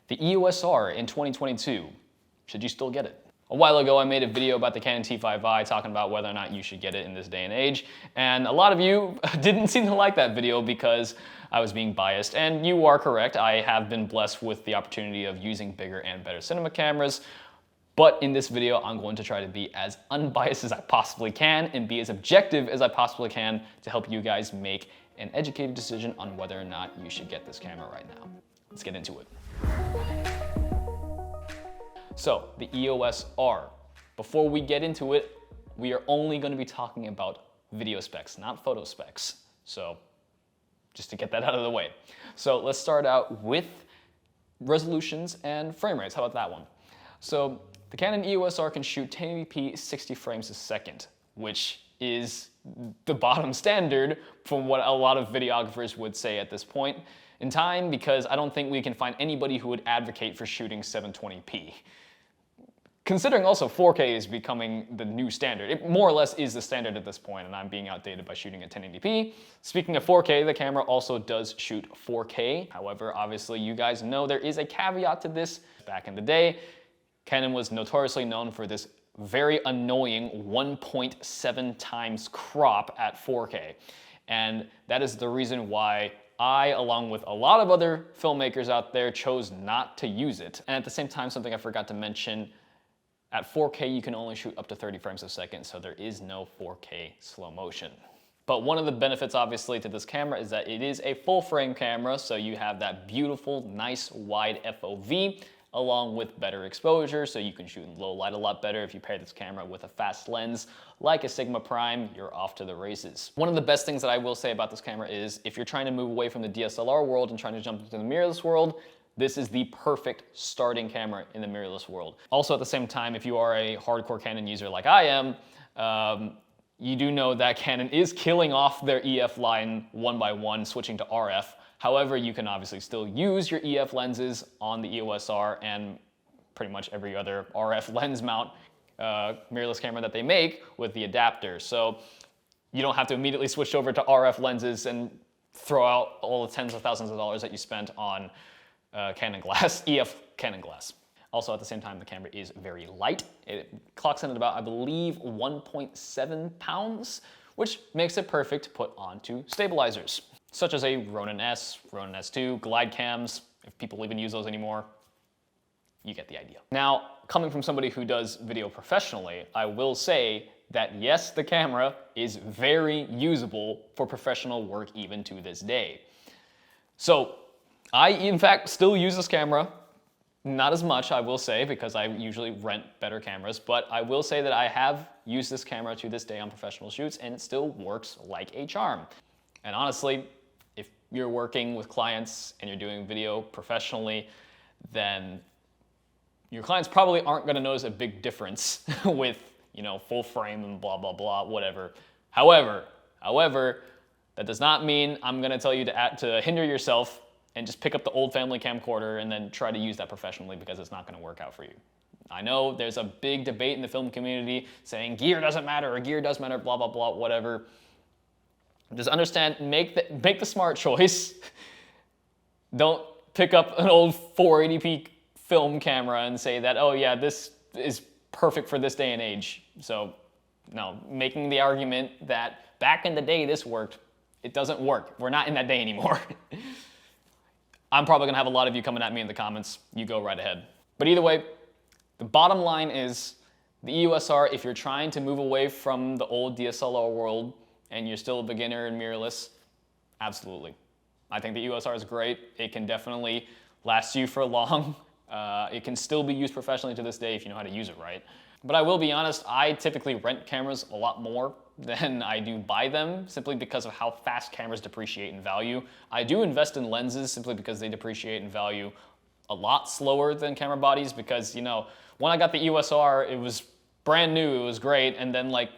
The EOS R in 2022, should you still get it? A while ago, I made a video about the Canon T5i talking about whether or not you should get it in this day and age, and a lot of you didn't seem to like that video because I was being biased, and you are correct. I have been blessed with the opportunity of using bigger and better cinema cameras, but in this video, I'm going to try to be as unbiased as I possibly can and be as objective as I possibly can to help you guys make an educated decision on whether or not you should get this camera right now. Let's get into it. So, the EOS R. Before we get into it, we are only going to be talking about video specs, not photo specs. So, just to get that out of the way. So, let's start out with resolutions and frame rates. How about that one? So, the Canon EOS R can shoot 1080p 60 frames a second, which is the bottom standard from what a lot of videographers would say at this point in time, because I don't think we can find anybody who would advocate for shooting 720p. Considering also 4K is becoming the new standard. It more or less is the standard at this point, and I'm being outdated by shooting at 1080p. Speaking of 4K, the camera also does shoot 4K. However, obviously you guys know there is a caveat to this. Back in the day, Canon was notoriously known for this very annoying 1.7 times crop at 4K. And that is the reason why I, along with a lot of other filmmakers out there, chose not to use it. And at the same time, something I forgot to mention, at 4K, you can only shoot up to 30 frames a second, so there is no 4K slow motion. But one of the benefits, obviously, to this camera is that it is a full frame camera, so you have that beautiful, nice, wide FOV, along with better exposure, so you can shoot in low light a lot better. If you pair this camera with a fast lens, like a Sigma Prime, you're off to the races. One of the best things that I will say about this camera is, if you're trying to move away from the DSLR world and trying to jump into the mirrorless world, this is the perfect starting camera in the mirrorless world. Also, at the same time, if you are a hardcore Canon user like I am, you do know that Canon is killing off their EF line one by one, switching to RF. However, you can obviously still use your EF lenses on the EOS R and pretty much every other RF lens mount mirrorless camera that they make with the adapter. So you don't have to immediately switch over to RF lenses and throw out all the tens of thousands of dollars that you spent on Canon glass, EF Canon glass. Also, at the same time, the camera is very light. It clocks in at about, I believe, 1.7 pounds, which makes it perfect to put onto stabilizers, such as a Ronin S, Ronin S2, glide cams, if people even use those anymore. You get the idea. Now, coming from somebody who does video professionally, I will say that yes, the camera is very usable for professional work even to this day. So, I, in fact, still use this camera. Not as much, I will say, because I usually rent better cameras, but I will say that I have used this camera to this day on professional shoots, and it still works like a charm. And honestly, if you're working with clients and you're doing video professionally, then your clients probably aren't going to notice a big difference with, you know, full frame and blah, blah, blah, whatever. However, that does not mean I'm going to tell you to hinder yourself and just pick up the old family camcorder and then try to use that professionally, because it's not going to work out for you. I know there's a big debate in the film community saying gear doesn't matter or gear does matter, blah, blah, blah, whatever. Just understand, make the smart choice. Don't pick up an old 480p film camera and say that, oh yeah, this is perfect for this day and age. So no, making the argument that back in the day this worked, it doesn't work. We're not in that day anymore. I'm probably gonna have a lot of you coming at me in the comments. You go right ahead. But either way, the bottom line is the EOS R, if you're trying to move away from the old DSLR world and you're still a beginner in mirrorless, absolutely. I think the EOS R is great. It can definitely last you for long. It can still be used professionally to this day if you know how to use it right. But I will be honest, I typically rent cameras a lot more than I do buy them, simply because of how fast cameras depreciate in value. I do invest in lenses simply because they depreciate in value a lot slower than camera bodies, because, you know, when I got the EOS R, it was brand new, it was great, and then like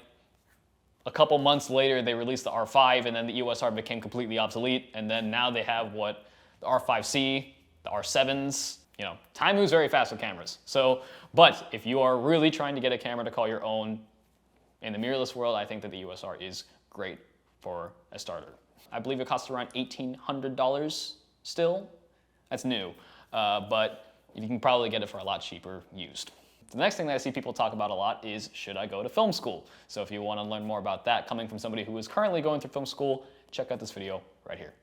a couple months later they released the R5, and then the EOS R became completely obsolete, and then now they have what, the R5C, the R7s. You know, time moves very fast with cameras. So, but if you are really trying to get a camera to call your own in the mirrorless world, I think that the EOS R is great for a starter. I believe it costs around $1,800 still. That's new. But You can probably get it for a lot cheaper used. The next thing that I see people talk about a lot is, should I go to film school? So if you want to learn more about that, coming from somebody who is currently going through film school, check out this video right here.